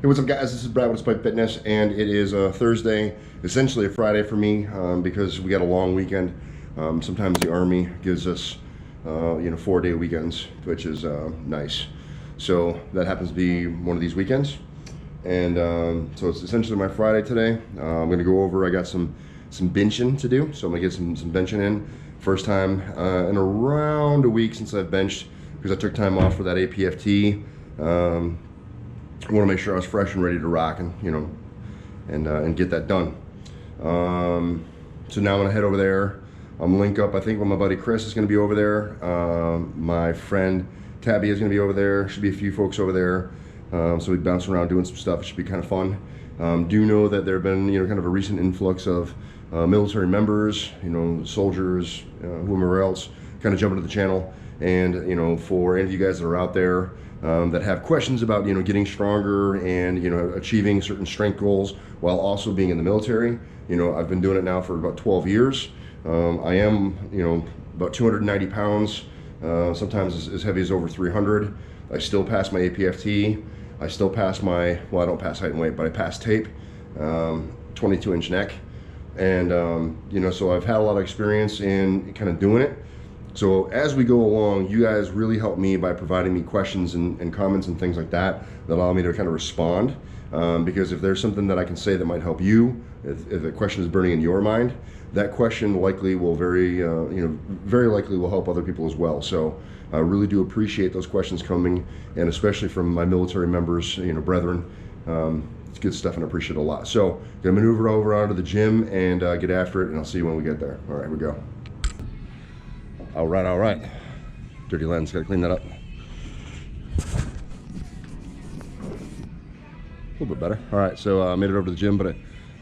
Hey, what's up guys? This is Brad with Spike Fitness, and it is a Thursday, essentially a Friday for me, because we got a long weekend. Sometimes the Army gives us, 4-day weekends, which is nice. So that happens to be one of these weekends. And so it's essentially my Friday today. I'm gonna go over, I got some benching to do. So I'm gonna get some benching in. First time in around a week since I've benched, because I took time off for that APFT. I want to make sure I was fresh and ready to rock, and and get that done. So now I'm gonna head over there. I'm link up. I think with my buddy Chris is gonna be over there. My friend Tabby is gonna be over there. Should be a few folks over there. So we bounce around doing some stuff. It should be kind of fun. Do know that there have been kind of a recent influx of military members, soldiers, whomever else, kind of jumping to the channel. And for any of you guys that are out there that have questions about getting stronger and achieving certain strength goals while also being in the military, I've been doing it now for about 12 years. I am about 290 pounds, sometimes as heavy as over 300. I still pass my APFT. I still pass my, well, I don't pass height and weight, but I pass tape, 22-inch neck. And so I've had a lot of experience in kind of doing it. So as we go along, you guys really help me by providing me questions and comments and things like that allow me to kind of respond. Because if there's something that I can say that might help you, if a question is burning in your mind, that question likely will very likely will help other people as well. So I really do appreciate those questions coming, and especially from my military members, brethren. It's good stuff and I appreciate it a lot. So gonna maneuver over onto the gym and get after it, and I'll see you when we get there. All right, here we go. All right. Dirty lens, gotta clean that up. A little bit better. All right, so I made it over to the gym, but I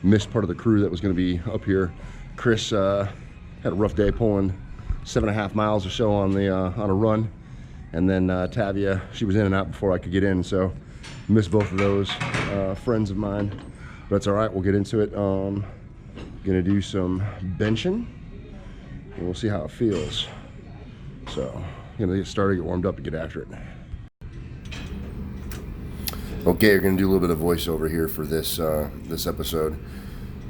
missed part of the crew that was gonna be up here. Chris had a rough day pulling 7.5 miles or so on a run. And then Tavia, she was in and out before I could get in, so missed both of those friends of mine. But that's all right, we'll get into it. Gonna do some benching, and we'll see how it feels. So I'm gonna get started, get warmed up, and get after it. Okay, we're gonna do a little bit of voiceover here for this this episode.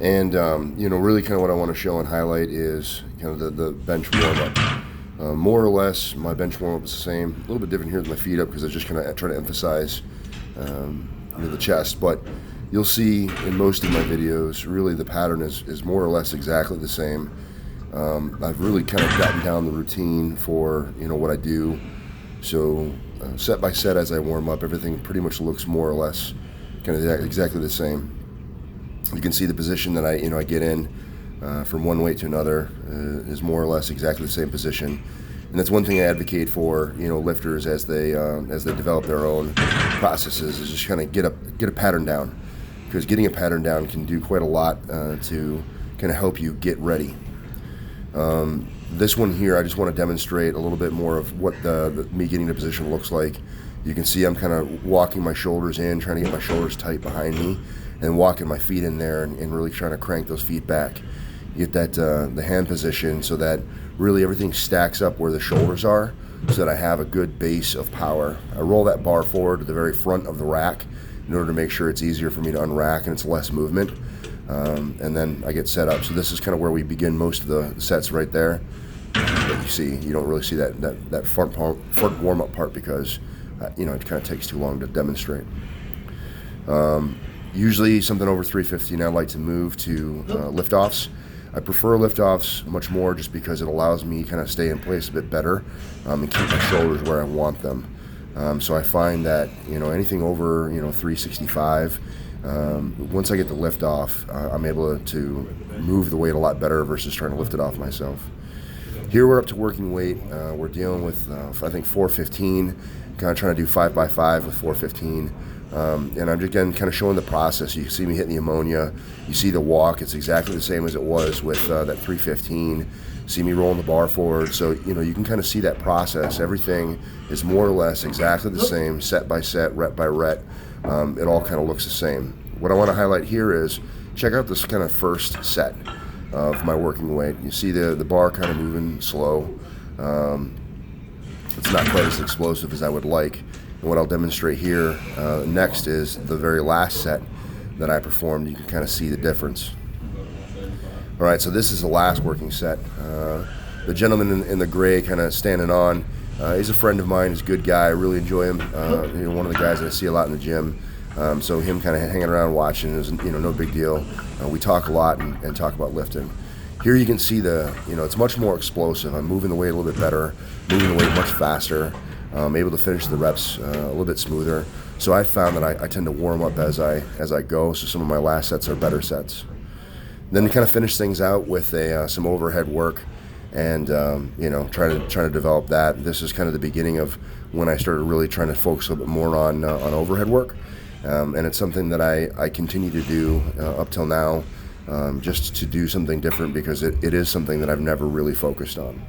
And really kind of what I want to show and highlight is kind of the bench warm-up. More or less, my bench warm-up is the same. A little bit different here with my feet up because I just kind of try to emphasize the chest. But you'll see in most of my videos, really the pattern is more or less exactly the same. I've really kind of gotten down the routine for what I do. So set by set as I warm up, everything pretty much looks more or less kind of exactly the same. You can see the position that I get in from one weight to another is more or less exactly the same position, and that's one thing I advocate for lifters as they develop their own processes, is just kind of get a pattern down, because getting a pattern down can do quite a lot to kind of help you get ready. This one here, I just want to demonstrate a little bit more of what the me getting the position looks like. You can see I'm kind of walking my shoulders in, trying to get my shoulders tight behind me, and walking my feet in there and really trying to crank those feet back. Get that the hand position so that really everything stacks up where the shoulders are, so that I have a good base of power. I roll that bar forward to the very front of the rack in order to make sure it's easier for me to unrack and it's less movement. And then I get set up. So this is kind of where we begin most of the sets right there. But you see, you don't really see that front warm-up part because it kind of takes too long to demonstrate. Usually something over 350, and I like to move to lift-offs. I prefer lift-offs much more just because it allows me kind of stay in place a bit better and keep my shoulders where I want them. So I find that anything over 365, once I get the lift off, I'm able to move the weight a lot better versus trying to lift it off myself. Here we're up to working weight. We're dealing with I think 415, kind of trying to do 5x5 with 415. And I'm again kind of showing the process. You see me hitting the ammonia. You see the walk. It's exactly the same as it was with that 315. See me rolling the bar forward. So you can kind of see that process. Everything is more or less exactly the same, set by set, rep by rep. It all kind of looks the same. What I want to highlight here is check out this kind of first set of my working weight. You see the bar kind of moving slow. It's not quite as explosive as I would like. And what I'll demonstrate here next is the very last set that I performed. You can kind of see the difference. All right, so this is the last working set. The gentleman in the gray kind of standing on, he's a friend of mine. He's a good guy. I really enjoy him. One of the guys that I see a lot in the gym. So him kind of hanging around watching is no big deal. We talk a lot and talk about lifting. Here you can see it's much more explosive. I'm moving the weight a little bit better, moving the weight much faster. I'm able to finish the reps a little bit smoother. So I found that I tend to warm up as I go. So some of my last sets are better sets. Then to kind of finish things out with some overhead work, and trying to develop that. This is kind of the beginning of when I started really trying to focus a little bit more on overhead work, and it's something that I continue to do up till now, just to do something different, because it is something that I've never really focused on.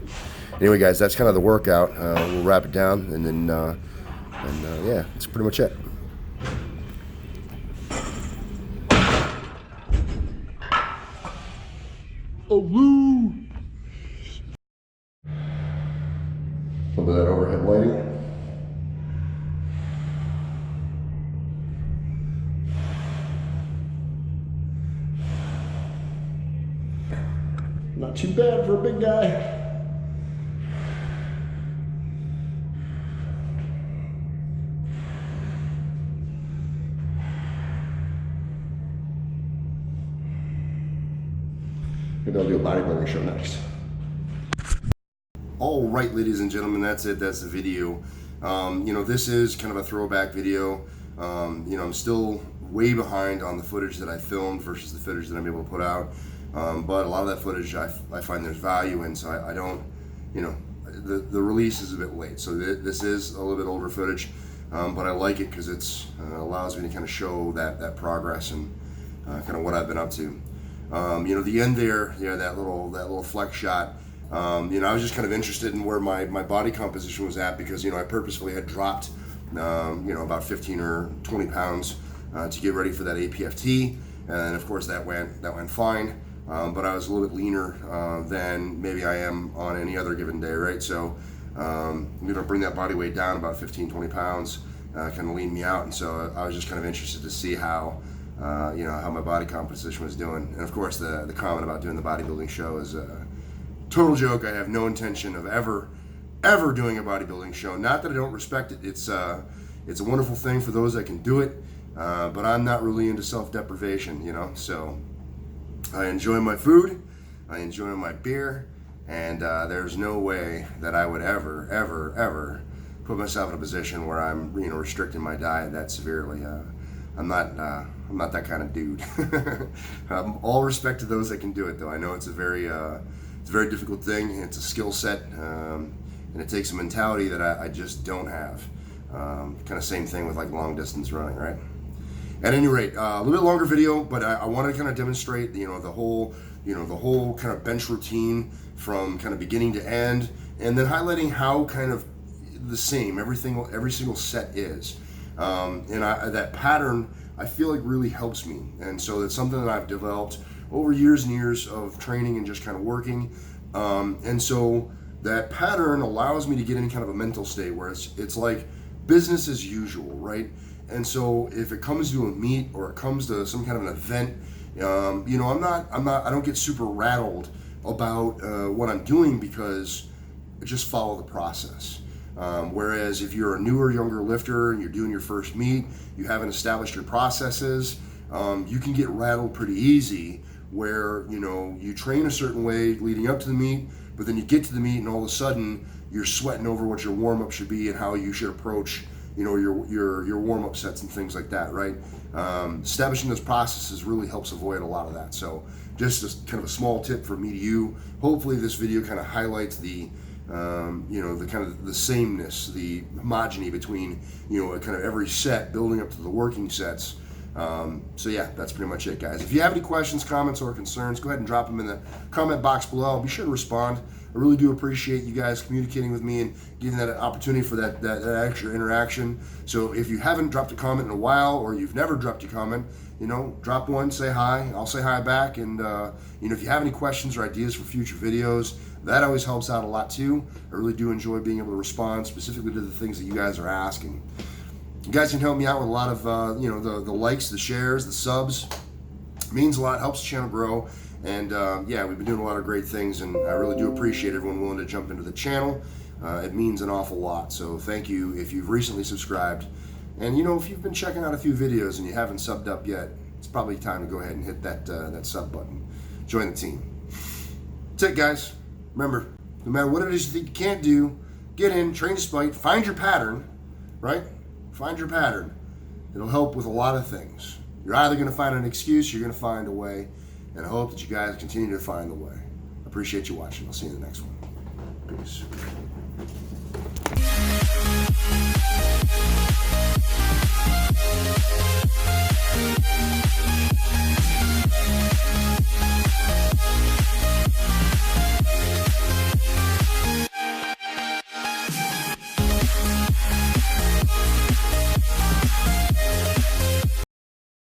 Anyway, guys, that's kind of the workout. We'll wrap it down, and then yeah, that's pretty much it. Oh, woo! A little bit of that overhead lighting. Not too bad for a big guy. Maybe I'll do a bodybuilding show next. All right, ladies and gentlemen, that's it. That's the video. This is kind of a throwback video. I'm still way behind on the footage that I filmed versus the footage that I'm able to put out. But a lot of that footage I find there's value in, so I don't, the release is a bit late. So this is a little bit older footage, but I like it because it allows me to kind of show that progress and kind of what I've been up to. The end there, that little flex shot. I was just kind of interested in where my body composition was at, because I purposefully had dropped about 15 or 20 pounds to get ready for that APFT, and of course that went fine. But I was a little bit leaner than maybe I am on any other given day, right? So bring that body weight down about 15-20 pounds, kind of lean me out, and so I was just kind of interested to see how how my body composition was doing. And of course the comment about doing the bodybuilding show is a total joke. I have no intention of ever doing a bodybuilding show. Not that I don't respect it. It's a wonderful thing for those that can do it, but I'm not really into self-deprivation, so I enjoy my food, I enjoy my beer, and there's no way that I would ever put myself in a position where I'm restricting my diet that severely. I'm not that kind of dude. All respect to those that can do it, though. I know it's a very difficult thing. It's a skill set, and it takes a mentality that I just don't have. Kind of same thing with like long distance running, right? At any rate, a little bit longer video, but I want to kind of demonstrate, the whole kind of bench routine from kind of beginning to end, and then highlighting how kind of the same every single set is. That pattern, I feel like, really helps me, and so it's something that I've developed over years and years of training and just kind of working, and so that pattern allows me to get in kind of a mental state where it's like business as usual, right? And so if it comes to a meet or it comes to some kind of an event, I don't get super rattled about what I'm doing, because I just follow the process. Whereas if you're a newer, younger lifter and you're doing your first meet, you haven't established your processes, you can get rattled pretty easy, where you train a certain way leading up to the meet, but then you get to the meet and all of a sudden you're sweating over what your warm-up should be and how you should approach your warm-up sets and things like that, right? Establishing those processes really helps avoid a lot of that. So just kind of a small tip from me to you. Hopefully this video kind of highlights the kind of the sameness, the homogeny between kind of every set building up to the working sets. So yeah, that's pretty much it, guys. If you have any questions, comments, or concerns, go ahead and drop them in the comment box below. I'll be sure to respond. I really do appreciate you guys communicating with me and giving that opportunity for that extra interaction. So if you haven't dropped a comment in a while, or you've never dropped a comment, drop one, say hi. I'll say hi back. And if you have any questions or ideas for future videos, that always helps out a lot too. I really do enjoy being able to respond specifically to the things that you guys are asking. You guys can help me out with a lot of, the likes, the shares, the subs. It means a lot, helps the channel grow. And yeah, we've been doing a lot of great things, and I really do appreciate everyone willing to jump into the channel. It means an awful lot. So thank you if you've recently subscribed. And if you've been checking out a few videos and you haven't subbed up yet, it's probably time to go ahead and hit that sub button. Join the team. That's it, guys. Remember, no matter what it is you think you can't do, get in, train despite, find your pattern, right? Find your pattern. It'll help with a lot of things. You're either going to find an excuse, you're going to find a way, and I hope that you guys continue to find the way. I appreciate you watching. I'll see you in the next one. Peace.